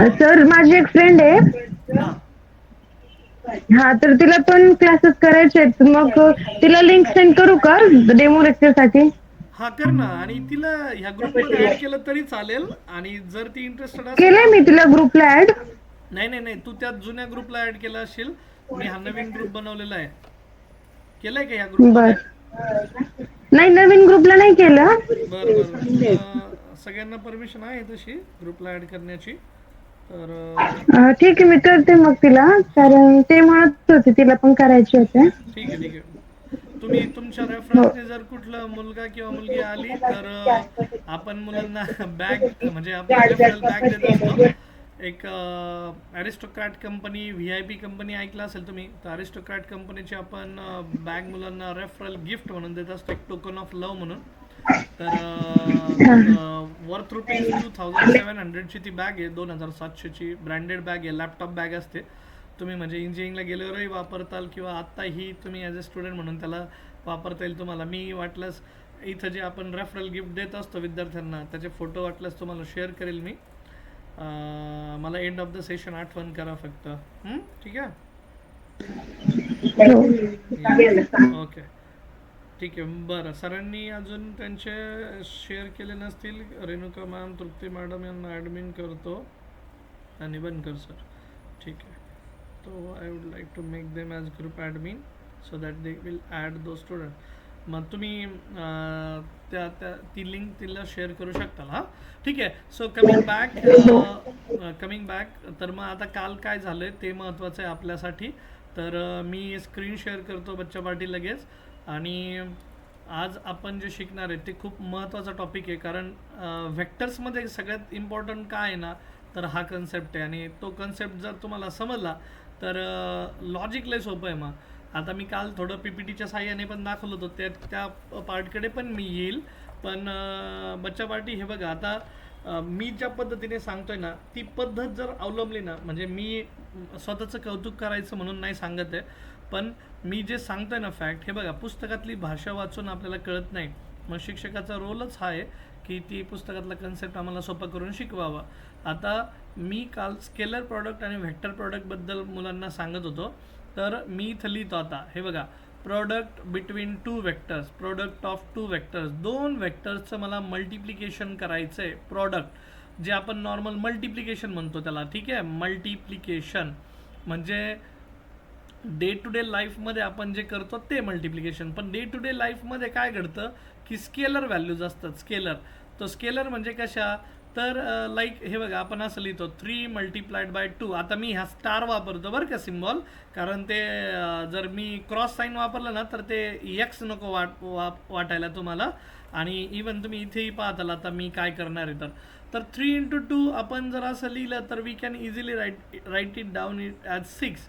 Sir माझी एक friend आहे. हां. हा तर तिला पण क्लासेस करायचे आहेत, मग तिला लिंक सेंड करू का डेमो लेक्चर साठी? हां, कर ना आणि तिला ह्या ग्रुपमध्ये ॲड केलं तरी चालेल आणि जर ती इंटरेस्टेड असेल केलंय ना. मी तिला ग्रुपला ऍड. नाही, नाही, नाही. तू त्या जुन्या ग्रुपला ॲड केलं असशील. मी हा नवीन ग्रुप बनवलेला आहे. केलाय का ह्या बर. ग्रुपमध्ये? नाही, नवीन ग्रुपला नाही केलं. बरं, बरं. तुला सगळ्यांना परमिशन आहे तशी ग्रुपला ॲड करण्याची. तर ठीक आहे, मी करते मग तिला, हां. कारण ते म्हणत होते तिला पण करायचे होते. ठीक आहे, ठीक आहे. तुम्ही तुमच्या हो. रेफरन्सने जर कुठलं मुलगा किंवा मुलगी आली तर आपण मुलांना बॅग म्हणजे आपलं रेफरल बॅग देत असतो. एक Aristocrat company, V I P company ऐकलं असेल तुम्ही, तर ॲरिस्टोक्रॅट कंपनीची आपण बॅग मुलांना रेफरल गिफ्ट म्हणून देत असतो, एक टोकन ऑफ लव्ह म्हणून. तर वर्थ रुपीज 2700ची ती बॅग आहे, 2700ची ब्रँडेड बॅग आहे, लॅपटॉप बॅग असते. तुम्ही म्हणजे इंजिनिअरिंगला गेल्यावरही वापरताल किंवा आत्ताही तुम्ही ॲज अ स्टुडंट म्हणून त्याला वापरता येईल तुम्हाला. मी वाटल्यास इथं जे आपण रेफरल गिफ्ट देत असतो विद्यार्थ्यांना त्याचे फोटो वाटल्यास तुम्हाला शेअर करेल मी. मला एंड ऑफ द सेशन आठवण करा फक्त. ठीक आहे. हो. येस. ओके. ठीक आहे. बरं, सरांनी अजून त्यांचे शेअर केले नसतील. रेणुका मॅम, तृप्ती मॅडम यांना ॲडमिन करतो आणि बनकर सर. ठीक आहे. तो I would like to make them as group admin so that they will add two student. मग तुम्ही त्या त्या ती लिंक तिला शेअर करू शकताल. हां, ठीक आहे. सो कमिंग बॅक तर मग आता काल काय झालं आहे ते महत्त्वाचं आहे आपल्यासाठी. तर मी स्क्रीन शेअर करतो बच्चा पार्टी लगेच. आणि आज आपण जे शिकणार आहे ते खूप महत्त्वाचा टॉपिक आहे, कारण व्हेक्टर्समध्ये सगळ्यात इम्पॉर्टंट काय आहे ना, तर हा कन्सेप्ट आहे. आणि तो कन्सेप्ट जर तुम्हाला समजला तर लॉजिक लय सोपं आहे. मग आता मी काल थोडं पी पी टीच्या साह्याने पण दाखवलं होतं, त्या पार्टकडे पण मी येईल. पण बच्चा पार्टी हे बघा, आता मी ज्या पद्धतीने सांगतोय ना ती पद्धत जर अवलंबली ना, म्हणजे मी स्वतःचं कौतुक करायचं म्हणून नाही सांगत आहे, पण मी जे सांगतोय ना फॅक्ट, हे बघा, पुस्तकातली भाषा वाचून आपल्याला कळत नाही. मग शिक्षकाचा रोलच हा आहे की ती पुस्तकातला कन्सेप्ट आम्हाला सोपा करून शिकवावा. आता मी काल स्केलर प्रॉडक्ट आणि व्हेक्टर प्रॉडक्टबद्दल मुलांना सांगत होतो. तर मी इथं लिहितो आता, हे बघा, product between two vectors, product of two vectors, दोन वेक्टर्सचं मला मल्टिप्लिकेशन करायचं आहे. प्रॉडक्ट जे आपण नॉर्मल मल्टिप्लिकेशन म्हणतो त्याला, ठीक आहे, मल्टिप्लिकेशन म्हणजे डे टू डे लाईफमध्ये आपण जे करतो ते मल्टिप्लिकेशन. पण डे टू डे लाईफमध्ये काय घडतं की स्केलर व्हॅल्यूज असतात. स्केलर, तो स्केलर म्हणजे कशा, तर लाईक हे बघा, आपण असं लिहितो 3 × 2. आता मी ह्या स्टार वापरतो बरं का सिम्बॉल, कारण ते जर मी क्रॉस साईन वापरलं ना तर ते एक्स नको वाटायला तुम्हाला. आणि इवन तुम्ही इथेही पाहताल आता मी काय करणार आहे. तर 3 × 2 आपण जर असं लिहिलं तर we can easily write it down it as 6.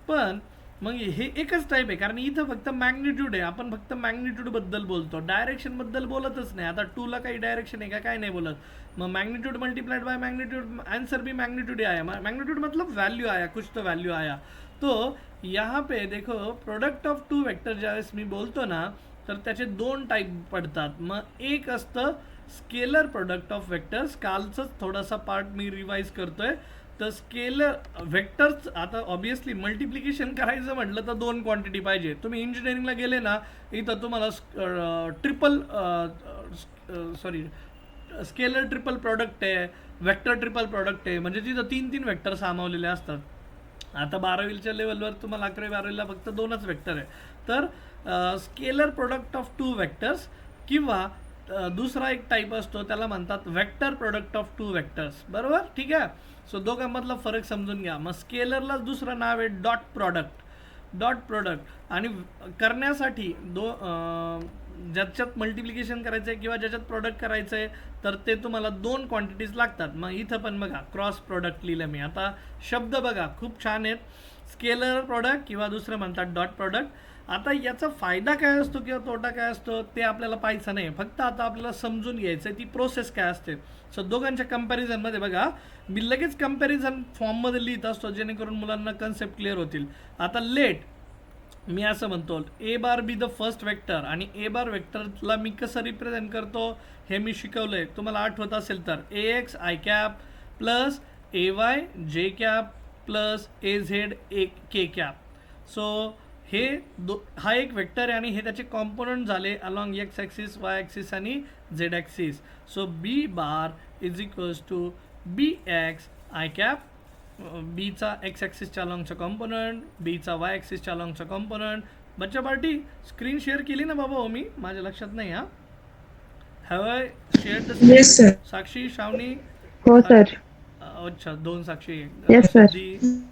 पण मग हे एकच टाईप आहे, कारण इथं फक्त मॅग्निट्यूड आहे. आपण फक्त मॅग्निट्यूडबद्दल बोलतो, डायरेक्शनबद्दल बोलतच नाही. आता 2ला काही डायरेक्शन आहे का, काय नाही बोलत. मग magnitude multiplied by magnitude, answer भी मॅग्निट्यूड आया. मॅग्निट्यूड मतलब वैल्यू आया, कुछ तो वैल्यू आया. तो यहाँ पे देखो, प्रोडक्ट ऑफ टू वेक्टर ज्यावेळेस मी बोलतो ना तर त्याचे दोन टाईप पडतात. मग एक असतं स्केलर प्रोडक्ट ऑफ वेक्टर्स, कालचंच थोडासा पार्ट मी रिवाईज करतोय. तर स्केलर व्हेक्टर्स, आता ऑब्विसली मल्टिप्लिकेशन करायचं म्हटलं तर दोन क्वांटिटी पाहिजे. तुम्ही इंजिनिअरिंगला गेले ना, इथं तुम्हाला स्केलर ट्रिपल प्रोडक्ट आहे, व्हेक्टर ट्रिपल प्रोडक्ट आहे, म्हणजे तिथं 3 व्हेक्टर सामावलेले असतात. आता 12वीच्या लेवलवर तुम्हाला 11वी 12वीला फक्त 2च व्हेक्टर आहे. तर scalar product of two vectors किंवा दुसरा एक टाईप असतो त्याला म्हणतात vector product of two vectors. बरोबर, ठीक आहे. सो दोघांमधला फरक समजून घ्या. मग स्केलरलाच दुसरं नाव आहे डॉट प्रॉडक्ट. डॉट प्रॉडक्ट आणि करण्यासाठी ज्याच्यात मल्टिप्लिकेशन करायचं आहे किंवा ज्याच्यात प्रॉडक्ट करायचं आहे तर ते तुम्हाला दोन क्वांटिटीज लागतात. मग इथं पण बघा क्रॉस प्रॉडक्ट लिहिलं मी. आता शब्द बघा खूप छान आहेत, स्केलर प्रॉडक्ट किंवा दुसरं म्हणतात डॉट प्रॉडक्ट. आता याचा फायदा काय असतो किंवा तोटा काय असतो ते आपल्याला पाहायचं नाही, फक्त आता आपल्याला समजून घ्यायचं ती प्रोसेस काय असते. सो दोघांच्या कंपॅरिझनमध्ये बघा, मी लगेच कंपॅरिझन फॉर्ममध्ये लिहित असतो जेणेकरून मुलांना कन्सेप्ट क्लिअर होतील. आता लेट मी असं म्हणतो ए बार बी द फर्स्ट वेक्टर, आणि ए बार वेक्टरला मी कसं रिप्रेझेंट करतो हे मी शिकवलंय, तुम्हाला आठवत असेल तर A X I cap plus A Y J cap plus A Z A K cap. So हे हा एक वेक्टर आहे आणि हे त्याचे कॉम्पोनंट झाले along X axis, Y axis आणि Z axis. So B bar is equals to B X I cap, बीचा एक्स ॲक्सिसच्या अलॉंगचा कॉम्पोनंट, बीचा वाय ॲक्सिसच्या अलॉंगचा कॉम्पोनंट. बच्चा पार्टी स्क्रीन शेअर केली ना बाबा? हो, मी माझ्या लक्षात नाही. हा have I share the screen? Yes, sir. Sakshi, Shravani? हो सर. अच्छा, 2 Sakshi, Yes, sir.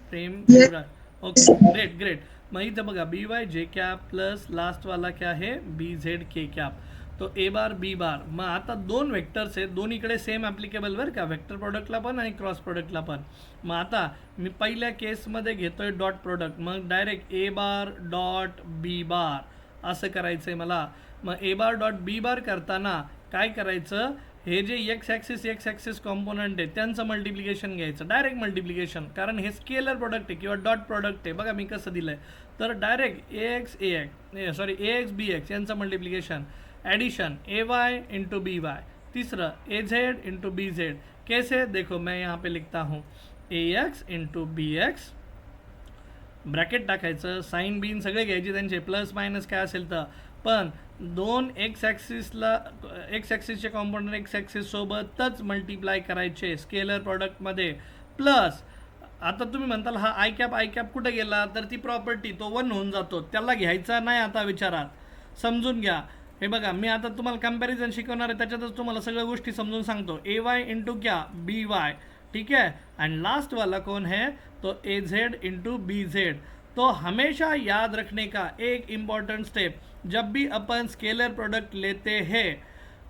Prem, Yes. Yuvraj. Okay, great great. मग इथं बघा बी Y J cap plus last वाला क्या है बी झेड के कॅप. तो ए बार बी बार. मग आता 2 वेक्टर्स आहेत, दोन्हीकडे सेम ॲप्लिकेबल बरं का, वेक्टर प्रोडक्टला पण आणि क्रॉस प्रोडक्टला पण. मग आता मी पहिल्या केसमध्ये घेतोय डॉट प्रोडक्ट, मग डायरेक्ट ए बार डॉट बी बार असं करायचं आहे मला. मग ए बार डॉट बी बार करताना काय करायचं, हे जे एक्स ॲक्सिस कॉम्पोनंट आहे त्यांचं मल्टिप्लिकेशन घ्यायचं, डायरेक्ट मल्टिप्लिकेशन, कारण हे स्केलर प्रोडक्ट आहे किंवा डॉट प्रोडक्ट आहे. बघा मी कसं दिलं आहे, तर direct A X B X यांचं multiplication, addition A Y into B Y, तीसरं A Z into B Z. कैसे देखो मैं यहाँ पे लिखता हूँ A X into B X, bracket टाकायचं, साईन बीन सगळे घ्यायचे त्यांचे, प्लस मायनस काय असेल तर. पण 2 एक्स ॲक्सिसचे कॉम्पोनंट एक्स ॲक्सिस सोबतच मल्टिप्लाय करायचे स्केलर प्रॉडक्टमध्ये. प्लस आता तुम्ही म्हणताल हा आय कॅप कुठं गेला, तर ती प्रॉपर्टी तो 1 होऊन जातो, त्याला घ्यायचा नाही आता विचारात, समजून घ्या. हे बघा मी आता तुम्हाला कंपॅरिझन शिकवणार आहे, त्याच्यातच तुम्हाला सगळ्या गोष्टी समजून सांगतो. ए वाय इंटू क्या बी वाय, ठीक है. एंड लास्ट वाला कौन है, तो A Z into B Z. तो हमेशा याद रखने का एक इम्पॉर्टंट स्टेप, जब भी अपन स्केलर प्रोडक्ट लेते हैं,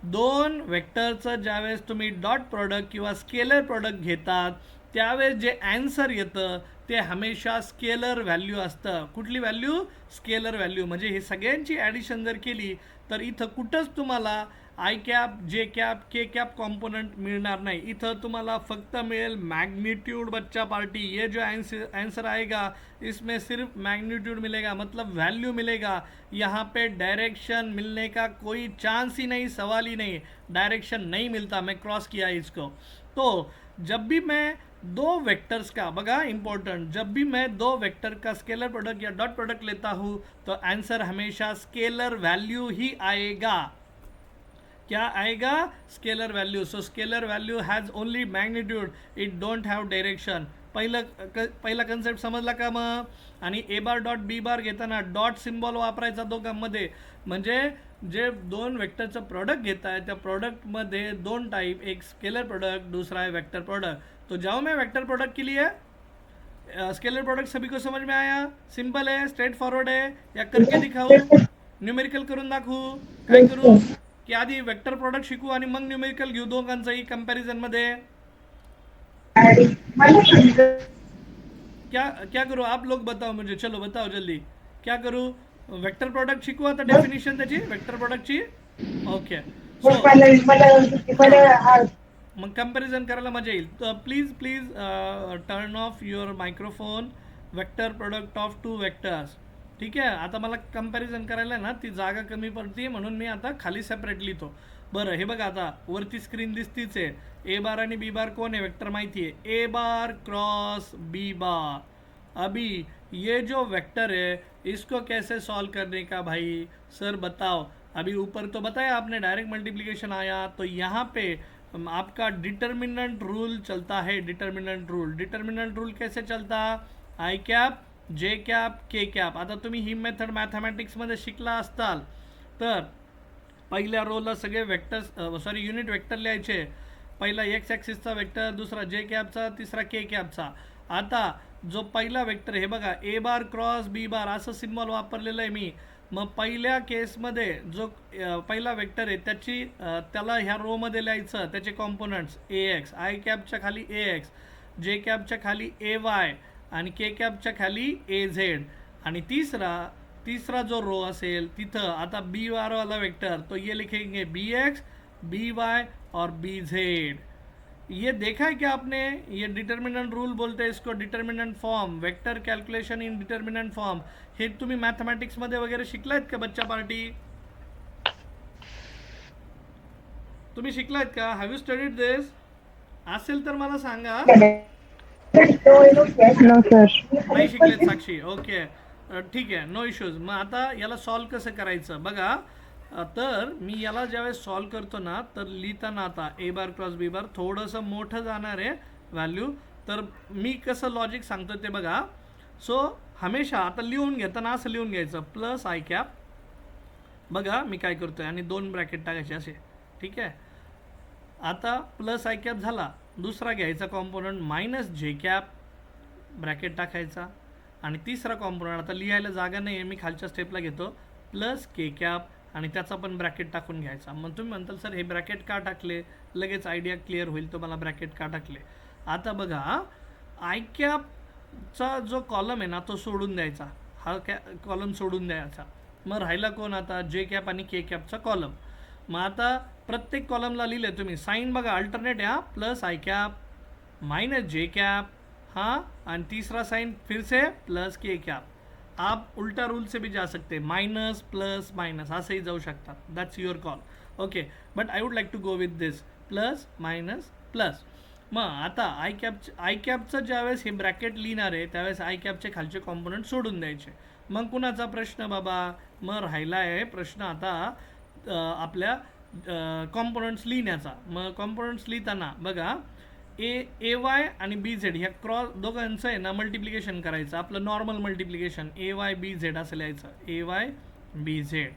2 वेक्टरचं ज्यावेळेस तुम्ही डॉट प्रोडक्ट किंवा स्केलर प्रोडक्ट घेतात त्यावेळेस जे ॲन्सर येतं ते हमेशा स्केलर व्हॅल्यू असतं. कुठली व्हॅल्यू? Scalar value. म्हणजे हे सगळ्यांची ॲडिशन जर केली तर इथं कुठंच तुम्हाला I cap J cap K cap component मिळणार नाही. इथं तुम्हाला फक्त मिळेल मैग्नीट्यूड. बच्चा पार्टी, ये जो आंसर आएगा इसमें सिर्फ मैग्नीट्यूड मिलेगा, मतलब वैल्यू मिलेगा. यहाँ पे डायरेक्शन मिलने का कोई चांस ही नहीं, सवाल ही नहीं. डायरेक्शन नहीं मिलता, मैं क्रॉस किया इसको. तो जब भी मैं 2 वेक्टर्स का, बघा इंपॉर्टेंट, जब भी मैं 2 वेक्टर का स्केलर प्रोडक्ट या डॉट प्रोडक्ट लेता हूँ तो आंसर हमेशा स्केलर वैल्यू ही आएगा. क्या आएगा? Scalar value. So scalar value has only magnitude, it don't have direction. पहिला कन्सेप्ट समजला का मग? आणि ए बार डॉट बी बार घेताना डॉट सिम्बॉल वापरायचा दोघांमध्ये. म्हणजे जे 2 वेक्टरचं प्रोडक्ट घेत आहे त्या प्रोडक्टमध्ये 2 टाइप, एक स्केलर प्रोडक्ट, दूसरा है वेक्टर प्रोडक्ट. तो जाओ मैं वेक्टर प्रोडक्ट के लिए, स्केलर प्रोडक्ट सभी को समझ में आया? सिंपल है, स्ट्रेट फॉरवर्ड है, या करके दिखाऊ, न्यूमेरिकल करून दाखवू, काय करू की आधी वेक्टर प्रोडक्ट शिकू आणि मग न्यूमेरिकल घेऊ दोघांचंही कंपॅरिझन मध्ये. क्या करू आप लोग बताओ मुझे, चलो बताओ जल्दी क्या करू. वेक्टर प्रोडक्ट शिकू आता, डेफिनेशन त्याची वेक्टर प्रोडक्टची. ओके, मग कंपॅरिझन करायला मजा येईल. तर please turn off your microphone. Vector product of 2 vectors, ठीक आहे. आता मला कंपॅरिझन करायला ना ती जागा कमी पडते म्हणून मी आता खाली सेपरेट लिहितो. बरं, हे बघा आता वरती स्क्रीन दिसतीच आहे. ए बार आणि बी बार कोण आहे वेक्टर माहिती आहे, ए बार क्रॉस बी बार. अभी ये जो वेक्टर है इसको कैसे सॉल्व करने का भाई सर बताओ. अभी ऊपर तो बताया आपने डायरेक्ट मल्टीप्लिकेशन आया, तो यहाँ पे आपका डिटर्मिनेंट रूल चलता है. डिटर्मिनेंट रूल कैसे चलता, I cap J cap K cap. आता तुम्ही ही मेथड मॅथमॅटिक्समध्ये शिकला असताल तर पहिल्या रोला सगळे वेक्टर्स युनिट वेक्टर लिहायचे. पहिला एक्स ॲक्सिसचा वेक्टर, दुसरा जे कॅपचा, तिसरा के कॅपचा. आता जो पहिला वेक्टर हे बघा ए बार क्रॉस बी बार असं सिम्बॉल वापरलेलं आहे मी. मग पहिल्या केसमध्ये जो पहिला वेक्टर आहे त्याला ह्या रोमध्ये लिहायचं, त्याचे components A X, I captcha खाली ए एक्स, जे कॅपच्या खाली ए वाय आणि के कॅपच्या खाली ए झेड. आणि तीसरा जो रो असेल तिथं आता बी वाला वेक्टर, तो ये लिखेंगे बी एक्स बी वाय और बी झेड. ये देखा है क्या आपने, ये डिटर्मिनेंट रूल बोलते हैं इसको, determinant form, vector calculation in determinant form. हे तुम्ही मॅथमॅटिक्समध्ये वगैरे शिकलायत का बच्चा पार्टी? तुम्ही शिकलायत का? Have you studied this? असेल तर मला सांगा. No sir. नाही शिकलेत साक्षी, ओके. ठीक आहे, नो इश्यूज. मग आता याला सॉल्व कसं करायचं बघा. तर मी याला ज्यावेळेस सॉल्व करतो ना, तर लिहिताना आता ए बार क्रॉस बी बार थोडंसं मोठं जाणार आहे व्हॅल्यू. तर मी कसं लॉजिक सांगतो ते बघा. सो हमेशा आता लिहून घेताना असं लिहून घ्यायचं प्लस आय कॅप. बघा मी काय करतोय आणि 2 ब्रॅकेट टाकायचे असे. ठीक आहे. आता प्लस आय कॅप झाला. दुसरा घ्यायचा component minus J cap, bracket टाकायचा. आणि तिसरा कॉम्पोनंट आता लिहायला जागा नाही आहे, मी खालच्या स्टेपला घेतो प्लस के कॅप आणि त्याचा पण ब्रॅकेट टाकून घ्यायचा. मग तुम्ही म्हणताल सर हे ब्रॅकेट का टाकले, लगेच आयडिया क्लिअर होईल तुम्हाला ब्रॅकेट का टाकले. आता बघा आय कॅपचा जो कॉलम आहे ना तो सोडून द्यायचा, हा कॉलम सोडून द्यायचा. मग राहिला कोण आता, जे कॅप आणि के कॅपचा कॉलम. मग आता प्रत्येक कॉलमला लिहिले तुम्ही साईन बघा अल्टरनेट आहे, प्लस आय कॅप माइनस जे कैप, हाँ, और तीसरा साइन फिर से प्लस के कैप. आप उल्टा रूल से भी जा सकते हैं, माइनस प्लस माइनस असंही जाऊ शकतात. That's your call. Okay, but I would like to go with this plus minus plus. मग आता आय कॅपचं ज्यावेळेस हे ब्रॅकेट लिहिणार आहे त्यावेळेस आय कॅपचे खालचे कॉम्पोनंट सोडून द्यायचे. मग कुणाचा प्रश्न बाबा, मग राहिला आहे प्रश्न आता आपल्या कॉम्पोनंट्स लिहिण्याचा. मग कॉम्पोनंट्स लिहिताना बघा ए वाय आणि बी झेड ह्या क्रॉस दोघांचं आहे ना मल्टिप्लिकेशन करायचं, आपलं नॉर्मल मल्टिप्लिकेशन ए वाय बी झेड असं लिहायचं, ए वाय बी झेड.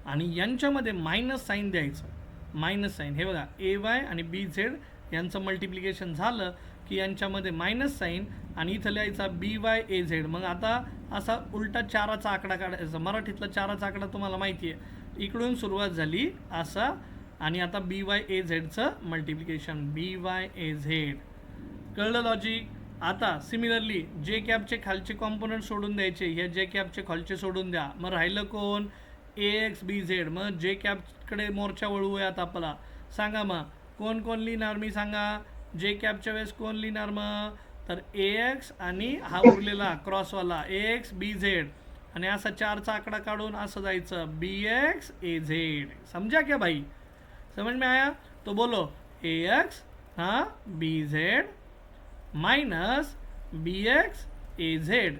आणि यांच्यामध्ये मायनस साईन द्यायचं, मायनस साईन. हे बघा ए वाय आणि बी झेड यांचं मल्टिप्लिकेशन झालं की यांच्यामध्ये मायनस साईन आणि इथं लिहायचा बी वाय ए झेड. मग आता असा उलटा चाराचा आकडा काढायचा. मराठीतला चाराचा आकडा तुम्हाला माहिती आहे, इकडून सुरुवात झाली असा आणि आता बी वाय ए झेडचं multiplication, B Y A Z. कळलं लॉजिक. आता सिमिलरली जे कॅपचे खालचे कॉम्पोनंट सोडून द्यायचे, हे जे कॅपचे खालचे सोडून द्या. मग राहिलं कोण, ए एक्स बी झेड. मग जे कॅपकडे मोर्चा वळवूयात आपला. सांगा मग कोण कोण लिहिणार, मी सांगा. जे कॅपच्या वेळेस कोण लिहिणार मग, तर ए एक्स आणि हा उरलेला क्रॉसवाला ए एक्स बी झेड आणि असा चारचा आकडा काढून असं जायचं बी एक्स ए झेड. समझा क्या भाई, समझ में आया. तो बोलो ए एक्स हाँ B Z minus B X A Z.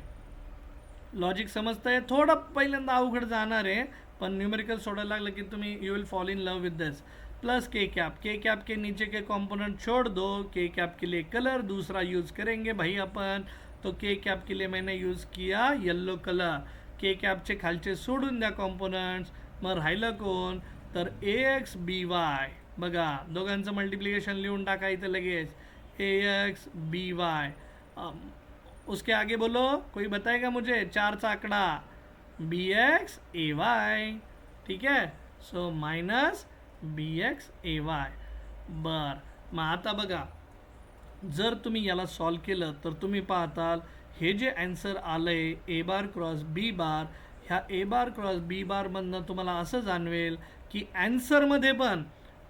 Logic समजतंय. थोडं पहिल्यांदा अवघड जाणार आहे पण न्यूमेरिकल सोडायला लागलं की तुम्ही you will fall in love विद दिस. प्लस के कैप के नीचे के कंपोनेंट छोड़ दो, के कैप के लिए कलर दूसरा यूज़ करेंगे भाई अपन. तो के कैप के लिए मैंने यूज़ किया येलो कलर. के कैपचे खालचे सोडून द्या कॉम्पोनंट्स. मग राहिलं कोण, तर ए एक्स बी वाय. बघा दोघांचं मल्टिप्लिकेशन लिहून टाकायचं लगेच, ए एक्स बी वाय. उसके आगे बोलो, कोई बताएगा मुझे चारचा आकडा, बी एक्स ए वाय. ठीक आहे. So minus B X A Y. बर, मग आता बघा जर तुम्ही याला सॉल्व केलं तर तुम्ही पाहताल हे जे ॲन्सर आलं आहे ए बार क्रॉस बी बार, ह्या ए बार क्रॉस बी बारमधनं तुम्हाला असं जाणवेल की ॲन्सरमध्ये पण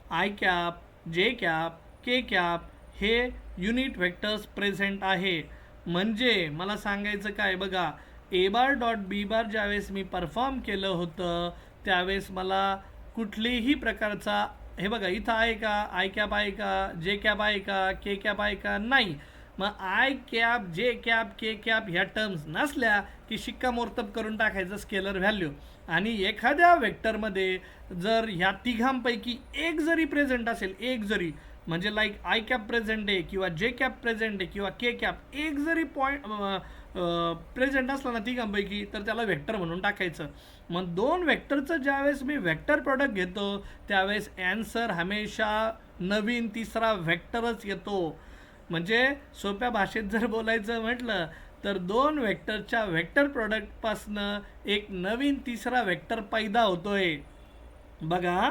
I cap, J cap, K cap हे युनिट व्हेक्टर्स प्रेझेंट आहे. म्हणजे मला सांगायचं काय बघा, ए बार डॉट बी बार ज्यावेळेस मी परफॉर्म केलं होतं त्यावेळेस मला कुठलीही प्रकारचा, हे बघा इथं आहे का आय कॅप आहे का, जे कॅप आहे का, के कॅप आहे का, नाही. मग I cap, J cap, K cap ह्या टर्म्स नसल्या की शिक्कामोर्तब करून टाकायचं स्केलर व्हॅल्यू. आणि एखाद्या वेक्टरमध्ये जर ह्या तिघांपैकी एक जरी प्रेझेंट असेल, एक जरी म्हणजे लाईक आय कॅप प्रेझेंट आहे किंवा जे कॅप प्रेझेंट आहे किंवा के कॅप एक जरी प्रेझेंट असला ना तिघांपैकी तर त्याला वेक्टर म्हणून टाकायचं. मग दोन वेक्टरचं ज्यावेळेस मी वेक्टर प्रॉडक्ट घेतो त्यावेळेस ॲन्सर हमेशा नवीन तिसरा वेक्टरच येतो. म्हणजे सोप्या भाषेत जर बोलायचं म्हटलं तर दोन वेक्टरच्या वेक्टर प्रॉडक्टपासनं एक नवीन तिसरा वेक्टर पैदा होतोय. बघा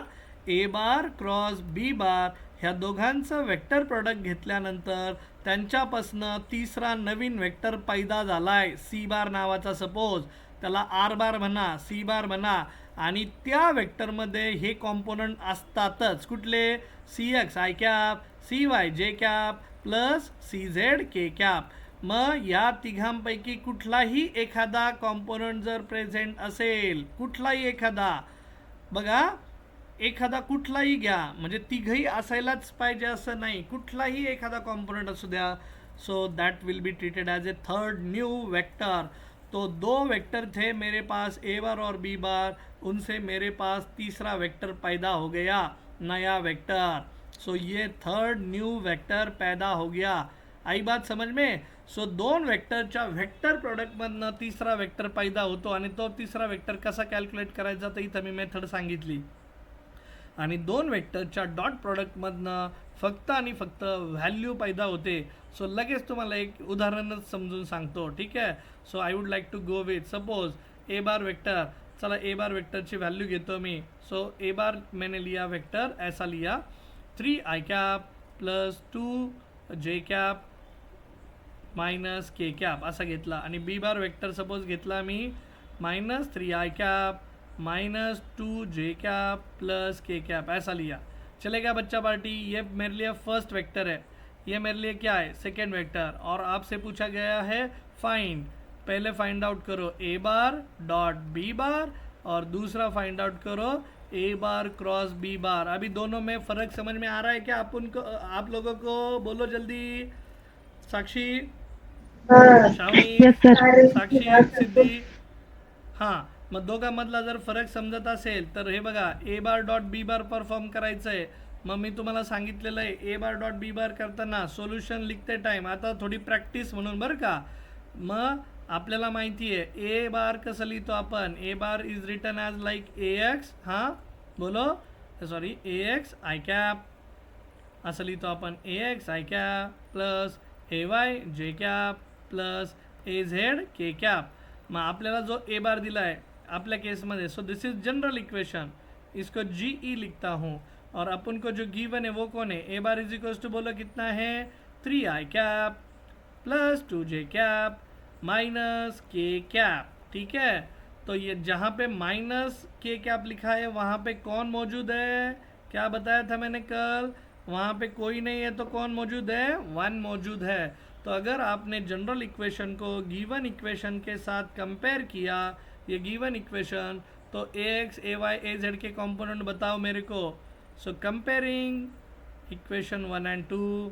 ए बार क्रॉस बी बार ह्या दोघांचं वेक्टर प्रॉडक्ट घेतल्यानंतर त्यांच्यापासनं तिसरा नवीन वेक्टर पैदा झाला आहे, सी बार नावाचा. सपोज त्याला आर बार म्हणा, सी बार म्हणा, आणि त्या वेक्टरमध्ये हे कॉम्पोनंट असतातच. कुठले, C X I cap, C Y J cap plus C Z K cap. मग या तिघांपैकी कुठलाही एखादा कॉम्पोनंट जर प्रेझेंट असेल, कुठलाही एखादा, बघा एखादा कुठलाही घ्या, म्हणजे तिघही असायलाच पाहिजे असं नाही, कुठलाही एखादा कॉम्पोनंट असू द्या. So that will be treated as a third new vector. तो दो वेक्टर थे मेरे पास ए बार और बी बार, उनसे मेरे पास तीसरा वेक्टर पैदा हो गया, नया वेक्टर। सो ये थर्ड न्यू वेक्टर पैदा हो गया। आई बात समझ में? सो दोन वेक्टरच्या वेक्टर प्रोडक्टमधनं तिसरा वेक्टर पैदा होतो आणि तो तिसरा वेक्टर कसा कॅल्क्युलेट करायचा तर इथं मी मेथड सांगितली। आणि दोन वेक्टरच्या डॉट प्रॉडक्टमधनं फक्त आणि फक्त व्हॅल्यू पैदा होते। सो लगेच तुम्हाला एक उदाहरणच समजून सांगतो, ठीक आहे? So I would like to go with suppose A bar vector. चला ए बार वेक्टरची व्हॅल्यू घेतो मी। सो ए बार मैंने लिया वेक्टर, ऐसा लिया 3 आई कैप प्लस 2 जे कैप मायनस के कॅप असा घेतला। आणि बी बार वेक्टर सपोज घेतला मी -3 आई कैप -2 जे कैप प्लस के कैप, ऐसा लिया। चलेगा बच्चा पार्टी? ये मेरे लिए फर्स्ट वेक्टर है, ये मेरे लिए क्या है? Second vector. और आपसे पूछा गया है फाइंड, पहले फाइंड आउट करो A bar dot B bar और दूसरा फाइंड आउट करो ए बार क्रॉस बी बार। अभी दोनों में फ़र्क समझ में आ रहा है क्या आप लोगों को? बोलो जल्दी। साक्षी, श्रावणी, येस सर. साक्षी, सिद्धी। हां, मग दोघांमधला जर फरक समजत असेल तर हे बघा, ए बार डॉट बी बार परफॉर्म करायचं आहे। मग मी तुम्हाला सांगितलेलं आहे ए बार डॉट बी बार करताना सोल्युशन लिखते टाईम, आता थोडी प्रॅक्टिस म्हणून बरं का। मग आपल्याला माहिती आहे ए बार कसं लिहितो आपण? A bar is written as like A X, हां बोलो, sorry A X I cap असं लिहितो आपण, A X I cap plus A Y J cap plus A Z K cap. मग आपल्याला जो ए बार दिला है आपल्या केसमध्ये, so this is general equation, इसको जी ई लिखता हूँ। और अपन को जो गिवन है वो कौन है? ए बार इज इक्वल्स टू बोलो कितना है? 3 आई कैप प्लस 2 जे कैप माइनस के कैप, ठीक है? तो ये जहाँ पे माइनस के कैप लिखा है वहाँ पे कौन मौजूद है? क्या बताया था मैंने कल? वहाँ पे कोई नहीं है तो कौन मौजूद है? 1 मौजूद है। तो अगर आपने जनरल इक्वेशन को गिवन इक्वेशन के साथ कंपेयर किया, ये गिवन इक्वेशन, तो ए एक्स ए वाई ए जेड के कंपोनेंट बताओ मेरे को। So comparing equation 1 end 2,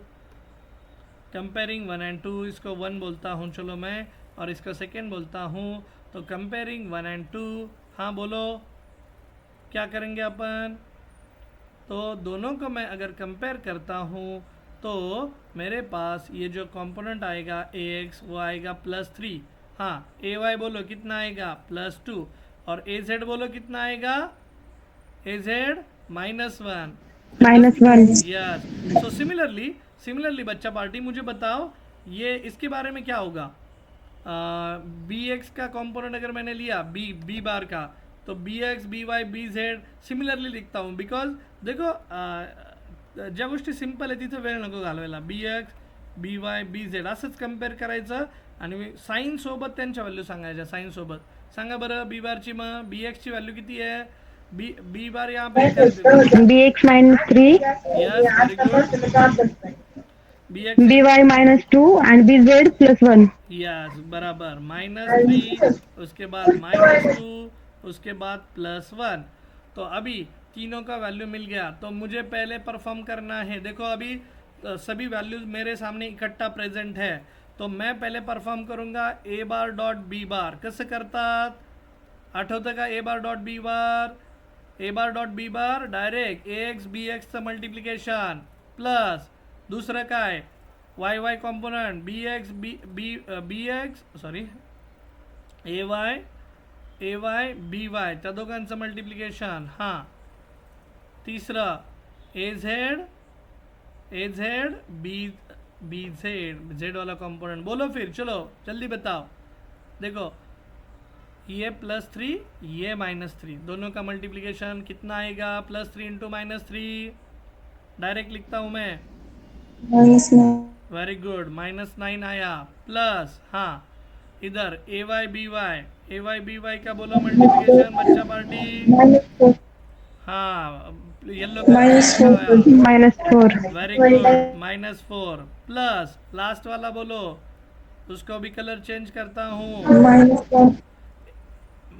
comparing 1 end 2, इसको 1 बोलता हूँ चलो मैं, और इसको सेकेंड बोलता हूँ। तो कंपेयरिंग 1 एंड 2, हाँ बोलो क्या करेंगे अपन? तो दोनों को मैं अगर कंपेयर करता हूँ तो मेरे पास ये जो कंपोनेंट आएगा ए एक्स वो आएगा +3, हाँ ए वाई बोलो कितना आएगा? +2, और ए जेड बोलो कितना आएगा? ए जेड -1, -1. यस। सो सिमिलरली बच्चा पार्टी मुझे बताओ ये इसके बारे में क्या होगा? बी एक्स का कंपोनेंट अगर मैंने लिया बी बार का, तो बी एक्स बी वाय बी झेड सिमिलरली लिखता हूँ, बिकॉज देखो ज्या गोष्टी सिंपल आहे तिथं वेळ नको घालवायला। बी एक्स बी वाय बी झेड असंच कम्पेअर करायचं आणि साईनसोबत त्यांच्या व्हॅल्यू सांगायच्या। साईनसोबत सांगा बरं बी बारची, मग बी एक्सची व्हॅल्यू किती आहे? बी बार यहाँ पे bx -3, yes, very good. B X by -2 and bz +1. Yes बराबर, -3 उसके बाद -2 उसके बाद +1। तो अभी तीनों का वैल्यू मिल गया, तो मुझे पहले परफॉर्म करना है। देखो अभी सभी वैल्यूज मेरे सामने इकट्ठा प्रेजेंट है, तो मैं पहले परफॉर्म करूँगा ए बार डॉट बी बार। कसं करतात? आठवतं का? A bar dot B bar, A bar dot B bar direct A X B एक्सचं मल्टिप्लिकेशन प्लस दुसरं काय Y Y component B X B X sorry A Y B Y त्या दोघांचं multiplication, हां तिसरं ए झेड बी झेड वाला component. बोलो फिर, चलो जल्दी बताओ। देखो ये +3 ये -3, दोनों का मल्टीप्लिकेशन कितना आएगा? +3 इंटू -3, डायरेक्ट लिखता हूँ मैं, वेरी गुड, -9 आया प्लस, हाँ इधर ए वाई बी वाई का बोलो मल्टीप्लिकेशन बच्चा पार्टी, हाँ yellow -4. Very good, -4 plus last वाला बोलो, उसको भी कलर चेंज करता हूँ,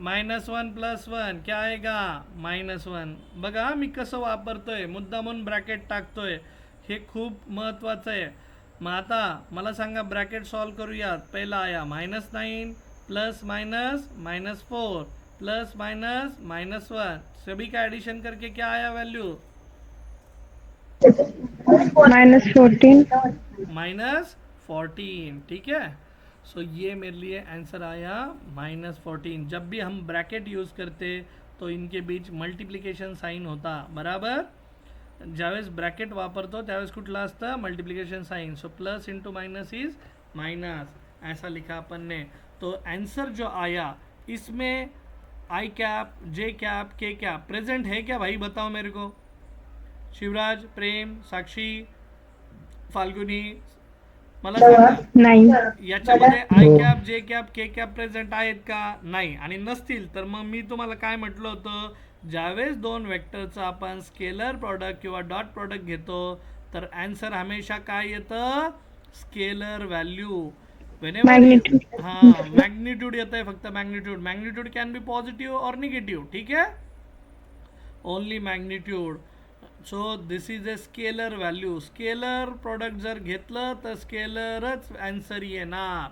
-1 + 1 क्या आएगा? -1। बघा मी कसं वापरतोय, मुद्दामून ब्रॅकेट टाकतोय, हे खूप महत्त्वाचं आहे। मग आता मला सांगा ब्रॅकेट सॉल्व करूयात. पहिला आया -9 प्लस माइनस -4 प्लस माइनस -1, सभी का एडिशन करके क्या आया वैल्यू? -14. -14. ठीक है, सो ये मेरे लिए आंसर आया -14. जब भी हम ब्रैकेट यूज करते तो इनके बीच मल्टिप्लिकेशन साइन होता, बराबर. ज्यावेळेस ब्रॅकेट वापरतो त्यावेळेस कुठला असतं? Multiplication sign. So plus into minus is minus, ऐसा लिखा अपन ने. तो आंसर जो आया इसमें I cap, J cap, K cap present है क्या भाई? बताओ मेरे को. शिवराज, प्रेम, साक्षी, फाल्गुनी, मला सांगा. नाही. याच्यामध्ये I cap, J cap, K cap present आहेत का? नाही. आणि नसतील तर मग मी तुम्हाला काय म्हटलं होतं, ज्यावेळेस दोन वेक्टरचं आपण स्केलर प्रॉडक्ट किंवा डॉट प्रॉडक्ट घेतो तर आन्सर हमेशा काय येतं? Scalar value. Magnitude. हां, मॅग्निट्यूड येत आहे फक्त. Magnitude. Magnitude can be positive और निगेटिव्ह. ठीक आहे, only magnitude. So this is a scalar value. Scalar product जर घेतलं तर स्केलरच आन्सर येणार.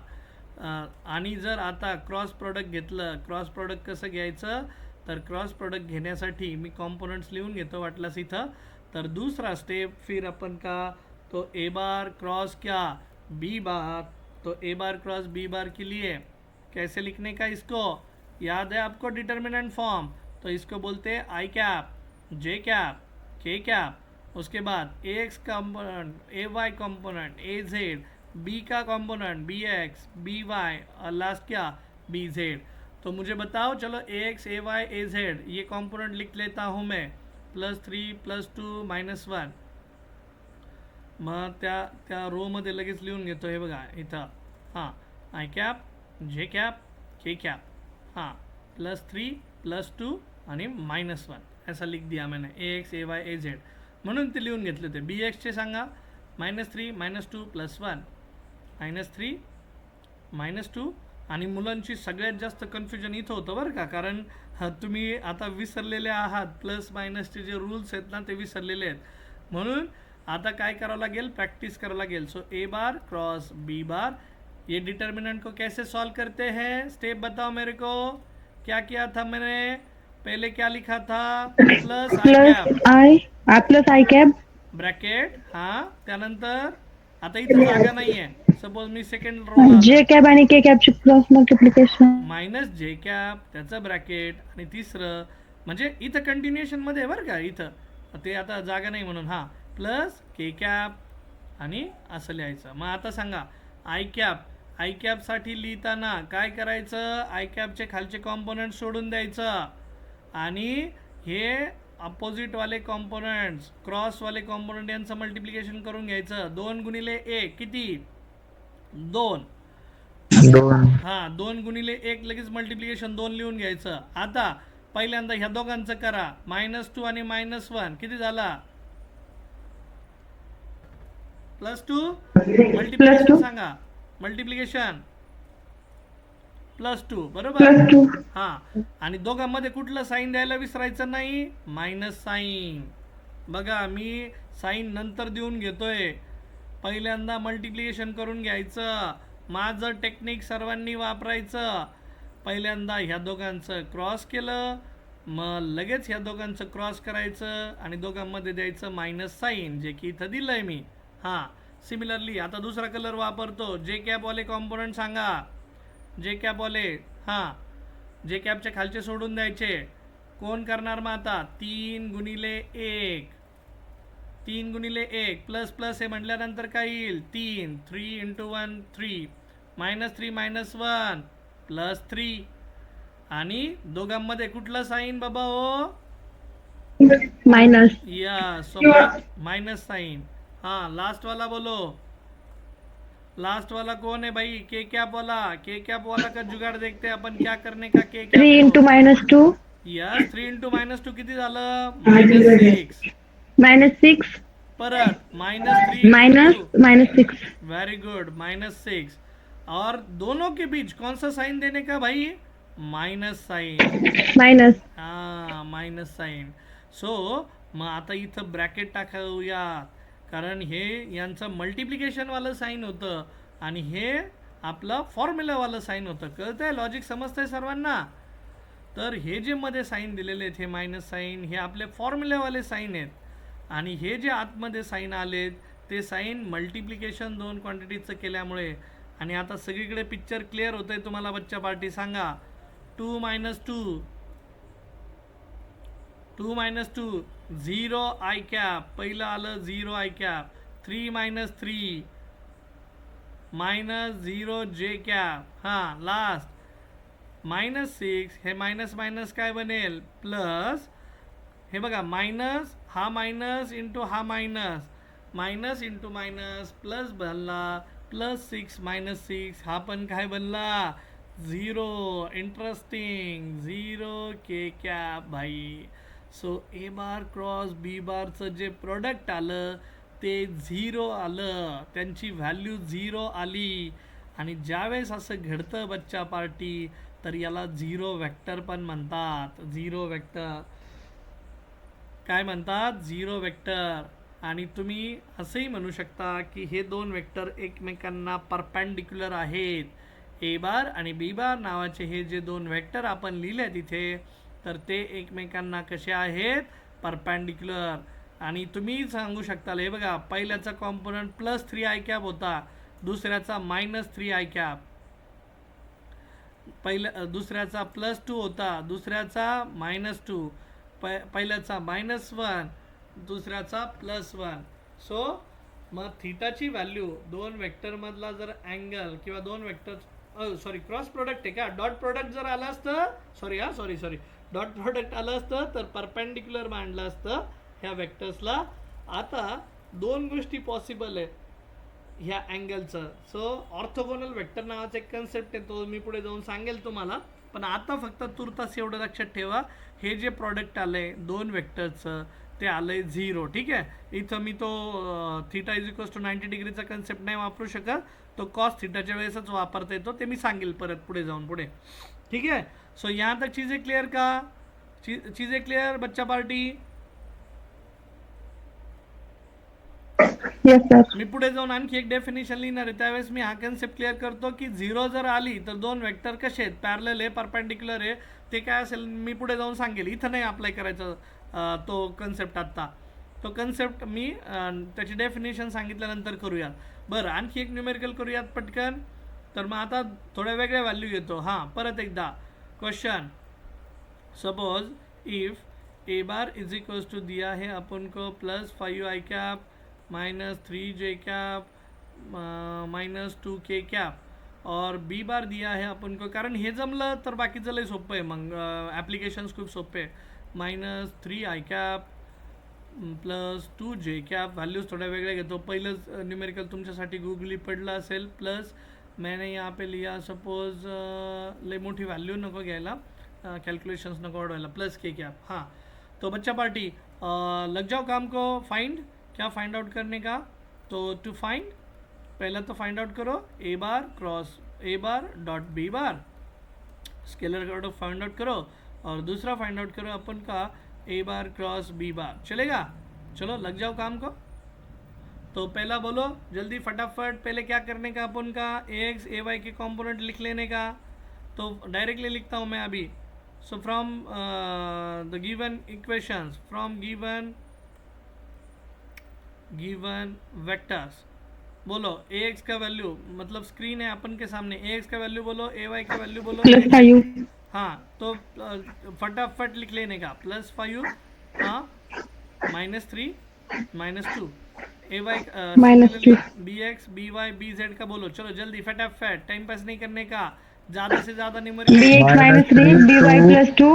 आणि जर आता क्रॉस प्रॉडक्ट घेतलं, क्रॉस प्रॉडक्ट कसं घ्यायचं? तर क्रॉस प्रॉडक्ट घेण्यासाठी मी कॉम्पोनंट्स लिहून घेतो वाटल्यास इथं. तर दूसरा स्टेप फिर अपन का तो ए बार क्रॉस क्या बी बार. तो ए बार क्रॉस बी बार के लिए कैसे लिखने का इसको? याद है आपको डिटर्मिनेंट फॉर्म? तो इसको बोलते हैं आई cap, J cap, K cap, उसके बाद ए एक्स कॉम्पोनेंट, ए वाई कॉम्पोनेंट, ए जेड, बी का कॉम्पोनेंट बी एक्स, बी वाई और लास्ट क्या? बी जेड. तो मुझे बताओ, चलो ए एक्स, ए वाई, ए जेड ये कॉम्पोनेंट लिख लेता हूँ मैं. +3 +2 -1. मग त्या रोमध्ये लगेच लिहून घेतो. हे बघा इथं. हां, I cap, J cap, K cap. हां, +3 +2 आणि -1 ऐसा लिख दिया मैंने. A X, A Y, A Z म्हणून ते लिहून घेतले होते. बी एक्सचे सांगा -3 -2 +1 -3 -2. आणि मुलांची सगळ्यात जास्त कन्फ्युजन इथं होतं बरं का, कारण तुम्ही आता विसरलेले आहात. प्लस मायनसचे जे रूल्स आहेत ना ते विसरलेले आहेत. म्हणून आता काय करावं लागेल? प्रैक्टिस करावं लागेल. सो ए बार क्रॉस बी बार, ये डिटर्मिनेंट को कैसे सॉल्व करते हैं? स्टेप बताओ मेरे को. क्या किया था मैंने? पहले क्या लिखा था? प्लस आई कैप प्लस आई कैप ब्रॅकेट. हां, त्यानंतर आता इथं जागा नाही आहे. सपोज मी सेकंड रोला जे कॅप आणि के कॅपची cross multiplication minus J cap त्याचं ब्रॅकेट आणि तिसरं म्हणजे इथं कंटिन्युएशनमध्ये आहे बरं का. इथं ते आता जागा नाही म्हणून. हां, प्लस के कॅप आणि असं लिहायचं. मग आता सांगा आय कॅप. आय कॅपसाठी लिहिताना काय करायचं? आय कॅपचे खालचे कॉम्पोनंट सोडून द्यायचं आणि हे अपोजिटवाले कॉम्पोनंट्स, क्रॉसवाले कॉम्पोनंट यांचं मल्टिप्लिकेशन करून घ्यायचं. 2 गुणिले 1 किती? 2. 2 गुणिले 1 लगेच मल्टिप्लिकेशन 2 लिहून घ्यायचं. आता पहिल्यांदा ह्या दोघांचं करा. -2 आणि -1 किती झाला? +2. मल्टिप्लिकेशन सांगा. मल्टिप्लिकेशन +2 बरोबर. हां, आणि दोघांमध्ये कुठलं साईन द्यायला विसरायचं नाही? Minus sign. बघा मी साईन नंतर देऊन घेतोय. पहिल्यांदा मल्टिप्लिकेशन करून घ्यायचं. माझं टेक्निक सर्वांनी वापरायचं. पहिल्यांदा ह्या दोघांचं क्रॉस केलं, मग लगेच ह्या दोघांचं क्रॉस करायचं आणि दोघांमध्ये द्यायचं मायनस साईन, जे की इथं दिलंय मी. हां, सिमिलरली आता दुसरा कलर वापरतो. जे कॅपवाले कॉम्पोनंट सांगा. जे कॅपवाले. हां, जे कॅपचे खालचे सोडून द्यायचे. कोण करणार मग आता? 3 गुणिले 1. 3 गुणिले 1 प्लस प्लस हे म्हटल्यानंतर काय येईल? 3. 3 × 1 3. -3 -1 +3. आणि दोघांमध्ये कुठलं साईन बाबा हो? मायनस. या सो माइनस साइन. हाँ, लास्ट वाला बोलो. लास्ट वाला कौन है भाई? के कैप वाला. के कैप वाला का जुगाड़ देखते हैं अपन क्या करने का. के 3 कैप × -2 यस. 3 × -2 किती झालं? -6. -6 परत -3 -6 वेरी गुड. -6. और दोनों के बीच कौन सा साइन देने का भाई? Minus sign. मायनस. हां, मायनस साईन. सो मग आता इथं ब्रॅकेट टाकूया, कारण हे यांचं मल्टिप्लिकेशनवालं साईन होतं आणि हे आपलं फॉर्म्युलावालं साईन होतं. कळतंय, लॉजिक समजतंय सर्वांना? तर हे जे मध्ये साईन दिलेले आहेत, हे मायनस साईन, हे आपले फॉर्म्युलावाले साईन आहेत आणि हे जे आतमध्ये साईन आलेत ते साईन मल्टिप्लिकेशन दोन क्वांटिटीचं केल्यामुळे. आणि आता सगळीकडे पिक्चर क्लिअर होतंय तुम्हाला बच्चा पार्टी? सांगा. 2 - 2, 2 - 2, 0 आय कॅप, पहिलं आलं 0 आय कॅप. 3 - 3 -0 जे कॅप. हां, लास्ट -6, हे मायनस मायनस काय बनेल? प्लस. हे बघा, मायनस, हा मायनस इंटू हा minus, minus into minus plus बनला, +6 - 6, हा पण काय बनला? 0. इंटरेस्टिंग, 0 के कॅप भाई. सो ए बार क्रॉस बी बारचं जे प्रोडक्ट आलं ते 0 आलं, त्यांची व्हॅल्यू 0 आली. आणि ज्यावेळेस असं घडतं बच्चा पार्टी, तर याला झिरो वेक्टर पण म्हणतात. झिरो वेक्टर काय म्हणतात? Zero vector. आणि तुम्ही असंही म्हणू शकता की हे दोन वेक्टर एकमेकांना परपॅन्डिक्युलर आहेत. ए बार आणि बी बार नावाचे हे जे दोन वेक्टर आपण लिहिले तिथे, तर ते एकमेकांना कसे आहेत? परपॅन्डिक्युलर. आणि तुम्ही सांगू शकता, हे बघा, पहिल्याचा कॉम्पोनंट +3 आय कॅप होता, दुसऱ्याचा -3 आय कॅप. दुसऱ्याचा +2 होता, दुसऱ्याचा -2. पहिल्याचा -1, दुसऱ्याचा +1. सो मग थीटाची व्हॅल्यू दोन वेक्टरमधला जर अँगल किंवा दोन वेक्टर क्रॉस प्रोडक्ट आहे का, डॉट प्रोडक्ट जर आलं असतं, सॉरी डॉट प्रोडक्ट आलं असतं तर परपेंडिक्युलर मांडलं असतं ह्या वेक्टर्सला. आता दोन गोष्टी पॉसिबल आहेत ह्या अँगलचं. सो ऑर्थोगोनल वेक्टर नावाचा एक कन्सेप्ट आहे, तो मी पुढे जाऊन सांगेल तुम्हाला. पण आता फक्त तुर्तास एवढं लक्षात ठेवा, हे जे प्रॉडक्ट आलं आहे दोन वेक्टरचं ते आलं आहे 0. ठीक आहे. इथं मी तो थीटा = 90 डिग्रीचा कन्सेप्ट नाही वापरू शकत, तो कॉस थीटाच्या वेळेसच वापरता येतो, ते मी सांगेल परत पुढे जाऊन पुढे. ठीक आहे. सो यहाँ तक चीज़ें क्लियर का? चीज़ें क्लियर बच्चा पार्टी? Yes sir. मी पुढे जाऊन आणखी एक डेफिनेशन लिहिणार आहे, त्यावेळेस मी हा कन्सेप्ट क्लिअर करतो की 0 जर आली तर दोन वेक्टर कसे आहेत? पॅरलल आहे, परपेंडिक्युलर आहे. ते काय असेल मी पुढे जाऊन सांगेल, इथं नाही अप्लाय करायचं तो कन्सेप्ट आत्ता. तो कन्सेप्ट मी त्याची डेफिनेशन सांगितल्यानंतर करूयात. बरं, आणखी एक न्यूमेरिकल करूयात पटकन. तर मग आता थोड्या वेगळ्या व्हॅल्यू घेतो. हां, परत एकदा क्वेश्चन. सपोज इफ ए बार = दिया है अपन को +5 आई कैप, -3 जे कैप, -2 के कैप, और बी बार दिया है अपन को. कारण हे जमलं तर बाकीचं लय सोपं आहे, मग ॲप्लिकेशन्स खूप सोपे आहे. -3 आई कैप +2 जे कॅप. व्हॅल्यूज थोड्या वेगळ्या घेतो. पहिलंच न्यूमेरिकल तुमच्यासाठी गुगली पडलं असेल. प्लस मैंने यहाँ पे लिया सपोज, लय मोठी व्हॅल्यू नको घ्यायला, कैलकुलेशंस नको वाढवायला, +k कैप. हाँ, तो बच्चा पार्टी लग जाओ काम को. फाइंड, क्या फाइंड आउट करने का? तो टू फाइंड, पहला तो फाइंड आउट करो A bar cross A bar dot B bar, scalar का फाइंड आउट करो, और दूसरा फाइंड आउट करो अपन का ए बार क्रॉस बी बार. चलेगा? चलो लग जाओ काम को. तो पहला बोलो जल्दी फटाफट, पहले क्या करने का अपन का? AX AY के कंपोनेंट लिख लेने का. तो डायरेक्टली लिखता हूँ मैं अभी. So from the given equations, from given vectors, बोलो AX का वैल्यू, मतलब स्क्रीन है अपन के सामने, AX का वैल्यू बोलो, AY का वैल्यू बोलो. +5. हाँ, तो फटाफट लिख लेने का. +5, हाँ, -3, -2, AY -2. BX BY BZ का बोलो. चलो जल्दी फटाफट, टाइम पास नहीं करने का. ज़्यादा से ज़्यादा numerical. BX - 3, BY +2,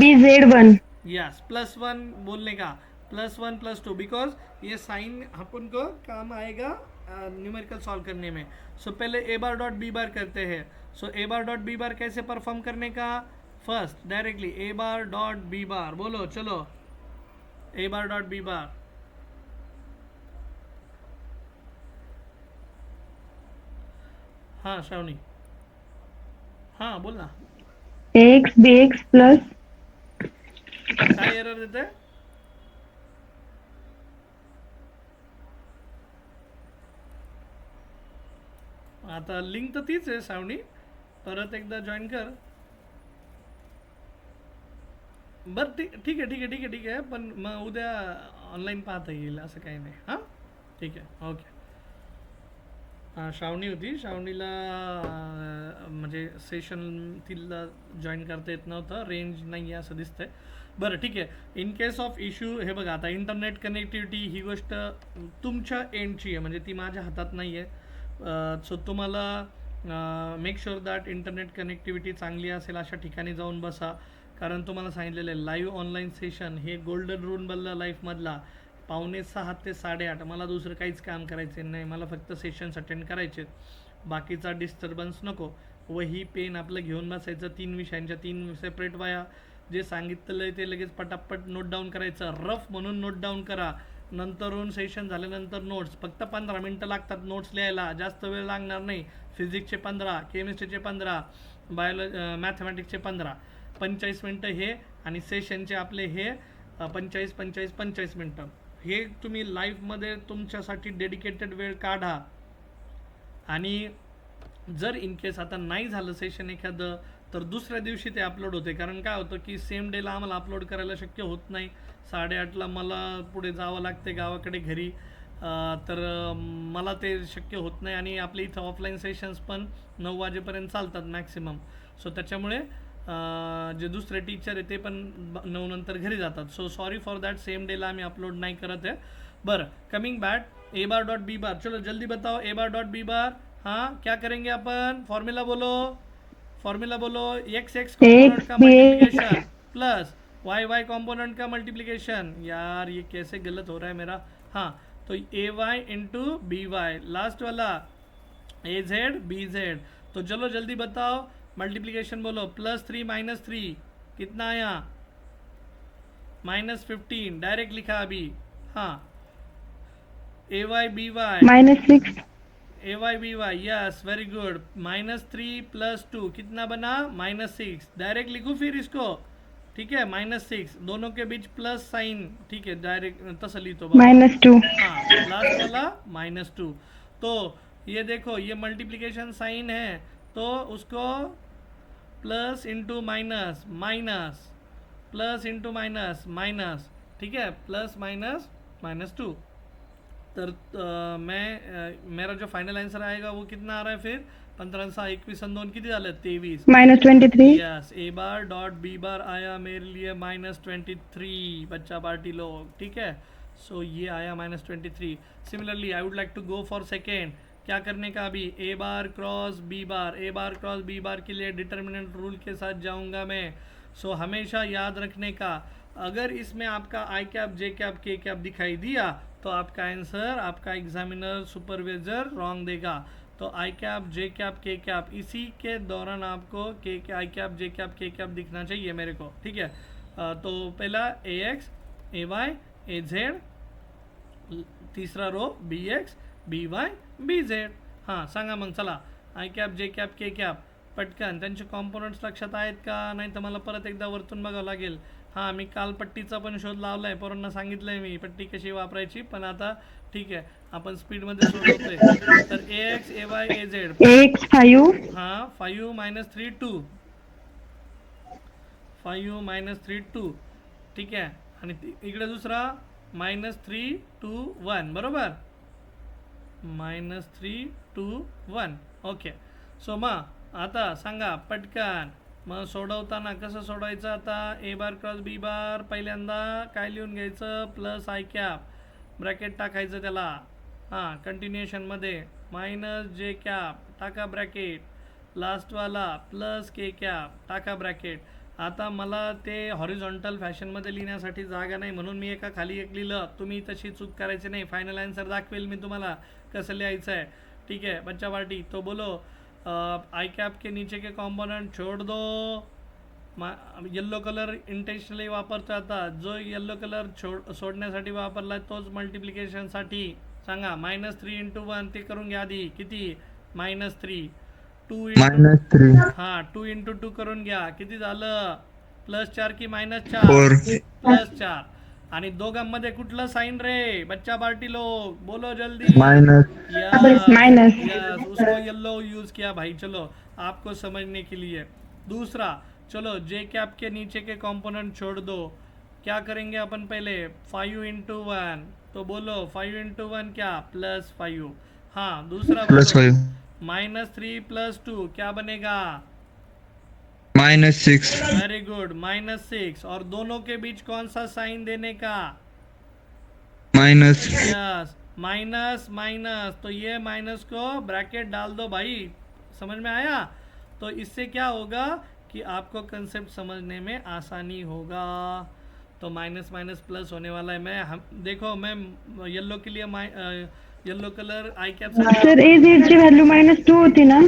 BZ1. Yes, +1 बोलने का. +1 +2, बिकॉज ये साइन अपन को काम आएगा न्यूमेरिकल सॉल्व करने में. सो पहले ए बार डॉट बी बार करते हैं. सो ए बार डॉट बी बार कैसे परफॉर्म करने का? फर्स्ट डायरेक्टली ए बार डॉट बी बार बोलो. चलो ए बार डॉट बी बार. हाँ श्रावणी, हाँ बोल ना. AX BX प्लस काय एरर देते? आता लिंक तर तीच आहे श्रावणी, परत एकदा जॉईन कर. बरं ठीक ठीक आहे ठीक आहे ठीक आहे ठीक आहे, पण मग उद्या ऑनलाईन पाहता येईल असं काही नाही. हां ठीक आहे ओके. हां श्रावणी होती, श्रावणीला म्हणजे सेशन तिला जॉईन करता येत नव्हतं, रेंज नाही आहे असं दिसतंय. बरं ठीक आहे. इन केस ऑफ इश्यू हे बघा, आता इंटरनेट कनेक्टिव्हिटी ही गोष्ट तुमच्या एंडची आहे, म्हणजे ती माझ्या हातात नाही आहे. सो तुम्हाला make sure that internet connectivity चांगली असेल अशा ठिकाणी जाऊन बसा. कारण तुम्हाला सांगितलेलं आहे लाईव्ह ऑनलाईन सेशन हे गोल्डन रूल बनला लाईफमधला. 5:45 ते 8:30 मला दुसरं काहीच काम करायचे नाही, मला फक्त सेशन्स अटेंड करायचे, बाकीचा डिस्टर्बन्स नको. वही पेन आपलं घेऊन बसायचं, 3 विषयांच्या 3 सेपरेट वया, जे सांगितलं आहे ते लगेच पटापट नोट डाऊन करायचं, रफ म्हणून नोट डाऊन करा. नंतरून सेशन झाल्यानंतर नोट्स, फक्त 15 मिनटं लागतात नोट्स लिहायला, जास्त वेळ लागणार नाही. फिजिक्सचे 15, केमिस्ट्रीचे 15, मॅथमॅटिक्सचे 15, 45 मिनटं हे, आणि सेशनचे आपले हे 45 45 45 मिनटं. हे तुम्ही लाईफमध्ये तुमच्यासाठी डेडिकेटेड वेळ काढा. आणि जर इन केस आता नाही झालं सेशन एखादं, तर दुसऱ्या दिवशी ते अपलोड होते. कारण काय होतं की सेम डेला आम्हाला अपलोड करायला शक्य होत नाही. 8:30ला मला पुढे जावं लागते गावाकडे घरी, तर मला ते शक्य होत नाही. आणि आपल्या इथं ऑफलाईन सेशन्स पण 9 वाजेपर्यंत चालतात मॅक्सिमम. सो त्याच्यामुळे जे दुसरे टीचर आहे ते पण 9 नंतर घरी जातात. So sorry for that, same डेला आम्ही अपलोड नाही करत आहे. बरं, कमिंग बॅक, ए बार डॉट बी बार, चलो जल्दी बताओ. ए बार डॉट बी बार, हाँ क्या करेंगे अपन, फॉर्मूला बोलो, फॉर्मूला बोलो. एक्स एक्स कॉम्पोनेंट का multiplication plus Y Y component का मल्टीप्लिकेशन. यार ये कैसे गलत हो रहा है मेरा. हाँ तो ए वाई इंटू बी वाई, लास्ट वाला ए जेड बी जेड. तो चलो जल्दी बताओ, मल्टीप्लिकेशन बोलो. +3 -3 कितना आया, -15, डायरेक्ट लिखा अभी. हाँ ए वाई बी वाई, -6. ए वाई बी वाई, यस वेरी गुड. -3 + 2 कितना बना, -6. डायरेक्ट लिखूँ फिर इसको, ठीक है. -6 दोनों के बीच प्लस साइन, ठीक है, डायरेक्ट तसं लिहितो बाबा. -2. हाँ लास्ट वाला -2. तो ये देखो, ये मल्टीप्लिकेशन साइन है, तो उसको plus into minus, minus plus into minus, minus, ठीक है, प्लस माइनस -2. तर मेरा जो फाइनल आंसर आएगा वो कितना आ रहा है फिर, 15 × 21 = 2 किती झालं, 23. -23. यस, ए बार डॉट बी बार आया मेरे लिए -23, बच्चा पार्टी लोग, ठीक है. सो ये आया -23. Similarly I would like to go for second. क्या करने का अभी, ए bar cross B bar, A bar cross B बार के लिए डिटर्मिनेंट रूल के साथ जाऊंगा मैं. सो हमेशा याद रखने का, अगर इसमें आपका आई cap J cap K cap दिखाई दिया तो आपका आंसर आपका एग्जामिनर सुपरवाइजर रॉन्ग देगा. तो आई cap J cap K cap, इसी के दौरान आपको के आई cap J cap K cap दिखना चाहिए मेरे को, ठीक है. तो पहला ए एक्स ए वाई ए जेड, तीसरा रो बी एक्स बी वाय बी झेड. हां सांगा मग, चला I cap J cap K cap पटकन. त्यांचे कॉम्पोनंट्स लक्षात आहेत का, नाही तर मला परत एकदा वरतून बघावं लागेल. हां मी काल पट्टीचा पण शोध लावला आहे, पोरांना सांगितलं आहे मी पट्टी कशी वापरायची, पण आता ठीक आहे आपण स्पीडमध्ये सोडवतोय. तर A X A Y A Z, AX 5. हां 5 - 3 2, 5 - 3 2, ठीक आहे. आणि इकडे दुसरा -3 2 1, बरोबर, -3 2 1, ओके. सो मग आता सांगा पटकन, मग सोडवताना कसं सोडवायचं. आता ए बार क्रॉस बी बार, पहिल्यांदा काय लिहून घ्यायचं, प्लस आय कॅप, ब्रॅकेट टाकायचं त्याला. हां कंटिन्युएशनमध्ये मायनस जे कॅप टाका ब्रॅकेट, लास्टवाला प्लस के कॅप टाका ब्रॅकेट. आता मला ते हॉरिझॉन्टल फॅशनमध्ये लिहिण्यासाठी जागा नाही, म्हणून मी एका खाली एक लिहिलं. तुम्ही तशी चूक करायची नाही. फायनल आन्सर दाखवेल मी तुम्हाला कसं लिहायचं आहे, ठीक है. बच्चा पार्टी तो बोलो, आई कैप के नीचे के कॉम्पोनेंट छोड़ दो. येल्लो कलर इंटेन्शनली वापरतो. आता जो येल्लो कलर सोडण्यासाठी वापरला तोच मल्टिप्लिकेशनसाठी. सांगा -3 × 1 ते करून घ्या आधी. किती, -3. 2 -3. हां 2 × 2 करून घ्या. किती झालं, +4 की -4, 4. +4. आणि दोघांमध्ये कुठलं साईन रे बच्चा पार्टी लोक, बोलो जल्दी. -. माइनस। यस उसको येलो यूज किया भाई, चलो आपको समझने के लिए। दूसरा, चलो जे कैप के नीचे के कंपोनेंट छोड़ दो, क्या करेंगे अपन पहले, 5 into 1, तो बोलो 5 into 1 क्या, +5। हाँ दूसरा प्लस बोलो, 5 -3 + 2 क्या बनेगा, -6 वेरी गुड, -6। और दोनों के बीच कौन सा साइन देने का, माइनस। यस माइनस माइनस, तो ये माइनस को ब्रैकेट डाल दो भाई, समझ में आया। तो इससे क्या होगा कि आपको कंसेप्ट समझने में आसानी होगा। तो माइनस माइनस प्लस होने वाला है। देखो मैं येलो के लिए yellow colour I cap sir A Z ची व्हॅल्यू -2 होती ना?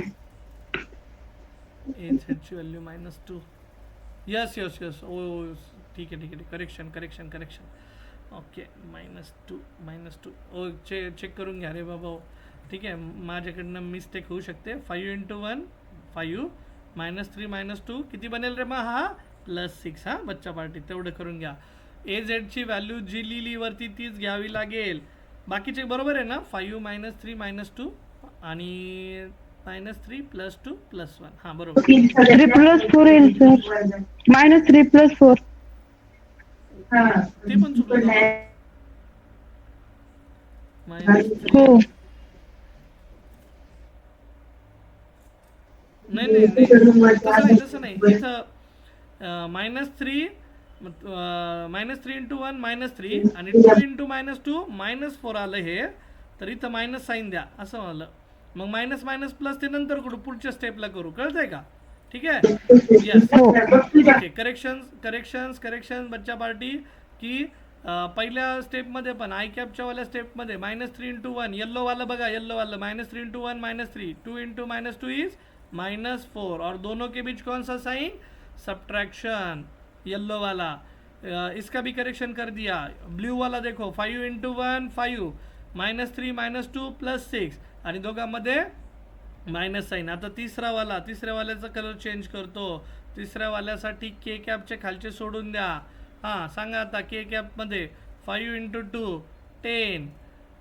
ची वैल्यू -2, यस यस यस, ओ ठीक है ठीक है, करेक्शन करेक्शन करेक्शन, ओके -2 ओ चेक करून घ्या रे बाबा, ठीक आहे माझ्याकडनं मिस्टेक होऊ शकते। 5 into 1 5, -3 -2 किती बनेल रे मग, हा +6। हा बच्चा पार्टी तेवढं करून घ्या। ए झेडची व्हॅल्यू जी लिहिली वरती तीच घ्यावी लागेल, बाकीचे बरोबर आहे ना, 5 -3 -2 आणि -3 +2 +1, हां बरोबर। 3+4 येईल सर, -3+4 ते पण चुकलं का मग, -3, हो। नाही नाही नाही, तसं नाही इथं -3 -3 into 1 -3 आणि 2 into -2 -4 आलं हे, तर इथं मायनस साईन द्या असं आलं, मग मायनस मायनस प्लस ते नंतर करू, पुढच्या स्टेपला करू, कळतंय का, ठीक आहे, यस ओके। करेक्शन्स बच्चा पार्टी की पहिल्या स्टेपमध्ये पण आय कॅपच्या वाल्या स्टेपमध्ये -3 into 1 येल्लोवाला बघा, येल्लोवाला -3 into 1 -3, 2 into -2 इज -4, और दोनों के बीच कौन सा साइन, सब्ट्रैक्शन, येल्लो वाला। इसका भी करेक्शन कर दिया। ब्लू वाला देखो 5 into 1 5, -3 -2 +6 आणि दोघांमध्ये मायनस साईन। आता तिसऱ्या वाल्याचा कलर चेंज करतो, तिसऱ्या वाल्यासाठी के कॅपचे खालचे सोडून द्या। हां सांगा आता, के कॅपमध्ये 5 into 2 10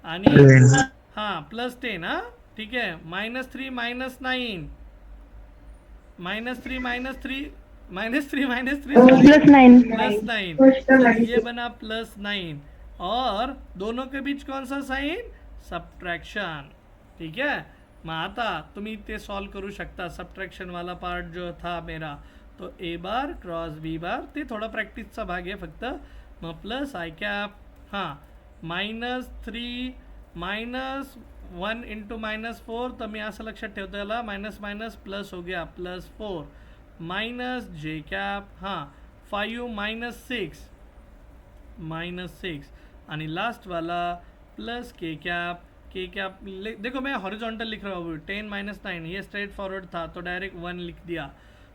आणि हां +10, हां ठीक है, -3 -9 +9, तो ये बना +9, और दोनों के बीच कौन सा साइन, सब्ट्रैक्शन, ठीक है। मग आता तुम्ही ते सॉल्व करू शकता, सबट्रॅक्शन वाला पार्ट जो था मेरा, तो ए बार क्रॉस बी बार, ते थोडा प्रॅक्टिसचा भाग आहे फक्त। मग प्लस आय कॅप, हां -3 -1 into -4, तर मी असं लक्षात ठेवतो याला, माइनस माइनस प्लस हो गया +4, माइनस जे कॅप, हां 5 -6 आणि लास्ट वाला प्लस के कॅप। देखो मैं हॉरिजॉन्टल लिख रहा हूँ, 10 -9 ये स्ट्रेट फॉरवर्ड था तो डायरेक्ट 1 लिख दिया।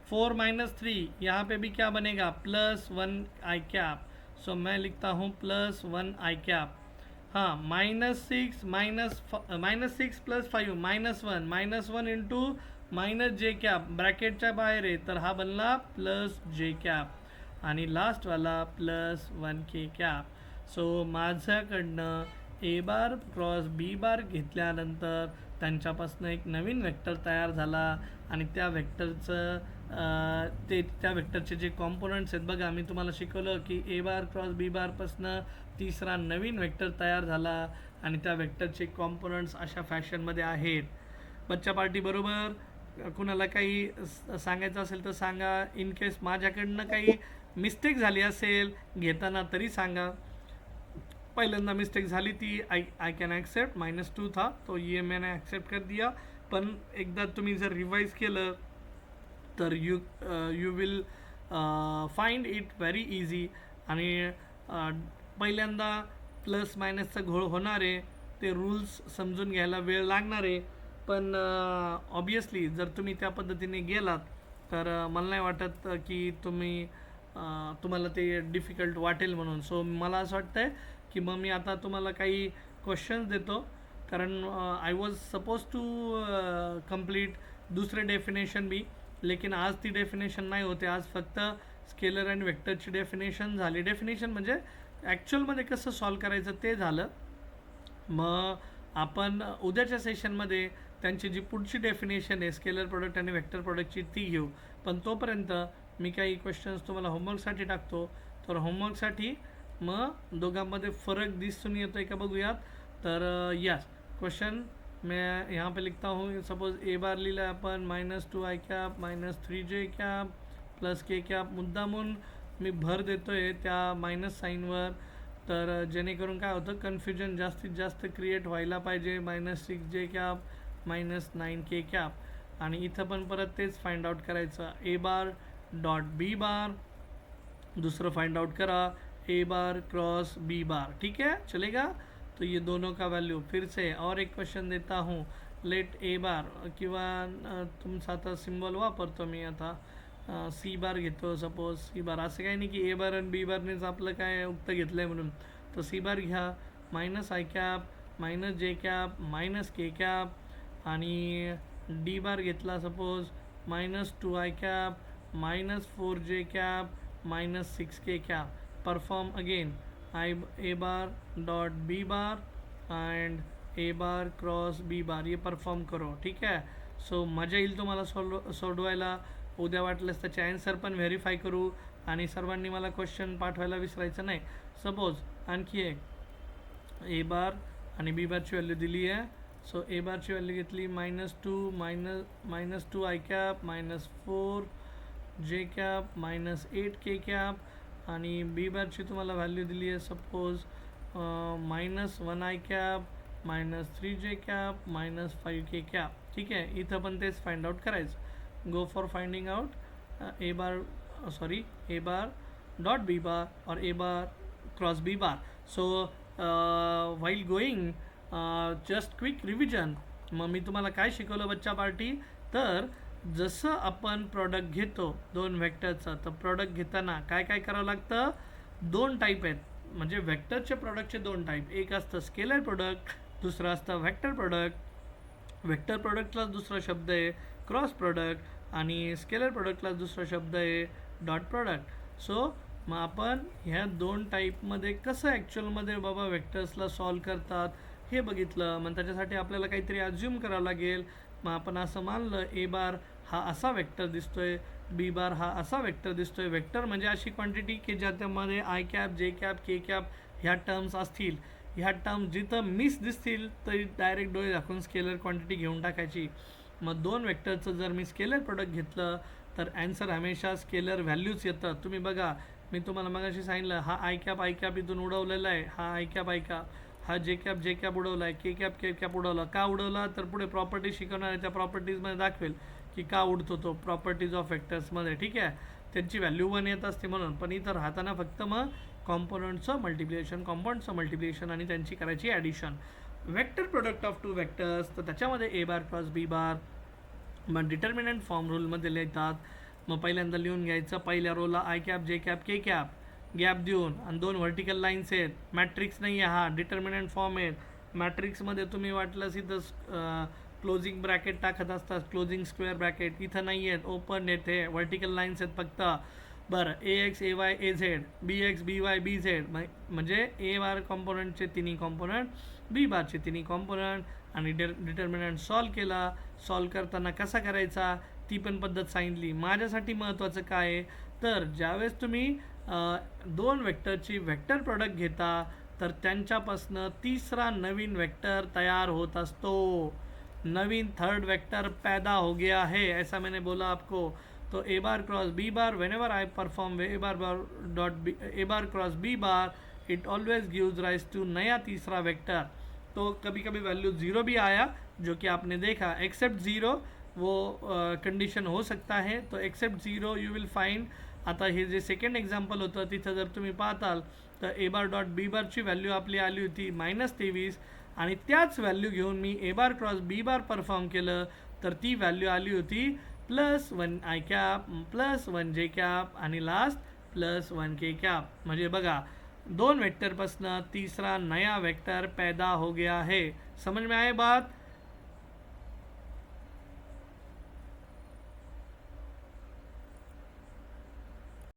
4 -3 यहाँ पे भी क्या बनेगा, +1 आई कैप, सो मैं लिखता हूँ +1 आई कैप। हाँ -6 -6 + 5 -1 इंटू -जे कॅप, ब्रॅकेटच्या बाहेर आहे तर हा बनला +जे कॅप आणि लास्ट वाला +1 के कॅप। सो माझ्याकडनं ए बार क्रॉस बी बार घेतल्यानंतर त्यांच्यापासून एक नवीन वेक्टर तयार झाला आणि त्या वेक्टरचं त्या वेक्टरचे जे कॉम्पोनंट्स आहेत बघा, मी तुम्हाला शिकवलं की ए बार क्रॉस बी बारपासनं तिसरा नवीन वेक्टर तयार झाला आणि त्या वेक्टरचे कॉम्पोनंट्स अशा फॅशनमध्ये आहेत। बच्चा पार्टी बरोबर, कुणाला काही सांगायचं असेल तर सांगा, इन केस माझ्याकडनं काही मिस्टेक झाली असेल घेताना तरी सांगा। पहिल्यांदा मिस्टेक झाली ती आई कॅन ॲक्सेप्ट, -2 था तो ये मैंने ॲक्सेप्ट कर दिया, पण एकदा तुम्ही जर रिवाइज केलं तर you will find it very easy. आणि पहिल्यांदा प्लस मायनसचा घोळ होणार आहे, ते रूल्स समजून घ्यायला वेळ लागणार आहे, पण ऑब्वियसली जर तुम्ही त्या पद्धतीने गेलात तर मला नाही वाटत की तुम्हाला ते डिफिकल्ट वाटेल म्हणून। सो मला असं वाटतं आहे की मग मी आता तुम्हाला काही क्वेश्चन्स देतो, कारण I was suppose to complete दुसरे डेफिनेशन बी, लेकिन आज ती डेफिनेशन नाही होते, आज फक्त स्केलर अँड वेक्टरची डेफिनेशन झाली। डेफिनेशन म्हणजे ॲक्च्युअलमध्ये कसं सॉल्व करायचं ते झालं। मग आपण उद्याच्या सेशनमध्ये त्यांची जी पुढची डेफिनेशन आहे स्केलर प्रोडक्ट आणि वेक्टर प्रोडक्टची ती घेऊ. पण तोपर्यंत मी काही क्वेश्चन्स तुम्हाला होमवर्कसाठी टाकतो. तर होमवर्कसाठी मग दोघांमध्ये फरक दिसून येतो आहे का बघूयात. तर यस, क्वेश्चन मैं यहाँ पे लिखता हूँ. सपोज ए बार लिहिला आपण -2i -3j प्लस k मुद्दामून मी भर देतो आहे त्या मायनस साईनवर. तर जेणेकरून काय होतं, कन्फ्युजन जास्तीत जास्त क्रिएट व्हायला पाहिजे. -6j -9k. आणि इथं पण परत तेच फाइंड आउट करायचं. ए बार डॉट बी बार, दूसरा फाइंड आउट करा ए बार क्रॉस बी बार. ठीक है, चलेगा. तो ये दोनों का वैल्यू फिर से और एक क्वेश्चन देता हूँ. लेट ए बार किंवा तुमचा आता सिम्बॉल वापरतो मी आता सी बार घेतो. सपोज सी बार, असं काही नाही की ए बार आणि बी बारनेच आपलं काय उक्त घेतलं आहे म्हणून. तर सी बार घ्या -i -j -k आणि डी बार घेतला suppose -2i -4j -6k. Perform again A bar dot B bar and A bar cross B bar. ये परफॉर्म करो. ठीक आहे. सो मजा येईल तुम्हाला सोडवायला. उद्या वाटल्यास त्याचे ॲन्सर पण व्हेरीफाय करू. आणि सर्वांनी मला क्वेश्चन पाठवायला विसरायचं नाही. सपोज आणखी एक ए बार आणि बी बारची व्हॅल्यू दिली आहे. सो ए बारची व्हॅल्यू घेतली -2 -2i -4j -8k. आणि बी बारची तुम्हाला व्हॅल्यू दिली आहे सपोज -1i -3j -5k. ठीक आहे. इथं पण तेच फाइंड आउट करायचं. Go for finding out A bar dot B bar और A bar cross B bar. So while going just quick revision. मग मी तुम्हाला काय शिकवलं बच्चा पार्टी. तर जसं आपण प्रॉडक्ट घेतो दोन व्हेक्टरचं, तर प्रॉडक्ट घेताना काय काय करावं लागतं. दोन टाईप आहेत, म्हणजे व्हेक्टरचे प्रॉडक्टचे दोन टाईप. एक असतं स्केलर प्रोडक्ट, दुसरं असतं व्हेक्टर प्रोडक्ट. व्हेक्टर प्रोडक्टलाच दुसरा शब्द आहे क्रॉस प्रोडक्ट आणि स्केलर प्रोडक्टलाच दुसरा शब्द आहे डॉट प्रोडक्ट. सो मग आपण ह्या दोन टाईपमध्ये कसं ॲक्च्युअलमध्ये बाबा व्हेक्टर्सला सॉल्व करतात हे बघितलं. मग त्याच्यासाठी आपल्याला काहीतरी अज्युम करावं लागेल. मग आपण असं मानलं ए बार हा असा वेक्टर दिसतोय, बी बार हा असा वेक्टर दिसतोय. वेक्टर म्हणजे अशी क्वांटिटी की ज्याच्यामध्ये i j k ह्या टर्म्स असतील. ह्या टर्म्स जिथं मिस दिसतील तरी डायरेक्ट डोळे दाखवून स्केलर क्वांटिटी घेऊन टाकायची. मग दोन वेक्टरचं जर मी स्केलर प्रोडक्ट घेतलं तर ॲन्सर हमेशा स्केलर व्हॅल्यूच येतं. तुम्ही बघा, मी तुम्हाला मगाशी सांगितलं हा i इथून उडवलेला आहे. हा i हा j उडवला आहे, k उडवला. का उडवला तर पुढे प्रॉपर्टी शिकवणार आहे, त्या प्रॉपर्टीजमध्ये दाखवेल की का उडतो तो प्रॉपर्टीज ऑफ वेक्टर्समध्ये. ठीक आहे. त्यांची व्हॅल्यू 1 येत असते म्हणून. पण इथं राहताना फक्त मग कॉम्पोनंटचं मल्टिप्लिकेशन आणि त्यांची करायची addition. Vector product of two vectors, तर त्याच्यामध्ये ए बार क्रॉस बी बार मग डिटर्मिनंट फॉर्म रूलमध्ये लिहितात. मग पहिल्यांदा लिहून घ्यायचं पहिल्या रोला i j k गॅप देऊन, आणि दोन व्हर्टिकल लाईन्स आहेत. मॅट्रिक्स नाही आहे, हा डिटर्मिनंट फॉर्म आहेत. मॅट्रिक्समध्ये तुम्ही वाटलंच इथं क्लोजिंग ब्रॅकेट टाकत असतात, क्लोजिंग स्क्वेअर ब्रॅकेट. इथं नाही आहेत, ओपन आहेत, हे व्हर्टिकल लाईन्स आहेत फक्त. बरं, AX AY AZ BX BY BZ म्हणजे ए बार कॉम्पोनंटचे तिन्ही कॉम्पोनंट, बी बारचे तिन्ही कॉम्पोनंट. आणि डिटर्मिनंट सॉल्व केला. सॉल्व करताना कसा करायचा ती पण पद्धत सांगितली. माझ्यासाठी महत्त्वाचं काय आहे तर ज्यावेळेस तुम्ही दोन वेक्टरची वेक्टर प्रोडक्ट घेता तर त्यांच्यापासनं तिसरा नवीन वेक्टर तयार होत असतो. नवीन थर्ड वेक्टर पैदा हो गया है, ऐसा मैंने बोला आपको. तो A bar cross B bar, whenever I perform A bar cross B bar, it always gives rise to नया तीसरा वेक्टर. तो कभी कभी वैल्यू 0 भी आया जो कि आपने देखा. एक्सेप्ट 0 वो कंडिशन हो सकता है. तो एक्सेप्ट 0 यू विल फाइंड. आता हे जे सेकंड एक्झाम्पल होतं तिथं जर तुम्ही पाहताल तर ए बार डॉट बी बारची व्हॅल्यू आपली आली होती -23 आणि त्याच व्हॅल्यू घेऊन मी ए बार क्रॉस बी बार परफॉर्म केलं तर ती व्हॅल्यू आली होती +1i +1j आणि लास्ट +1k. म्हणजे बघा, दोन वेक्टरपासनं तीसरा नया वेक्टर पैदा हो गया है. समझ में आए बात.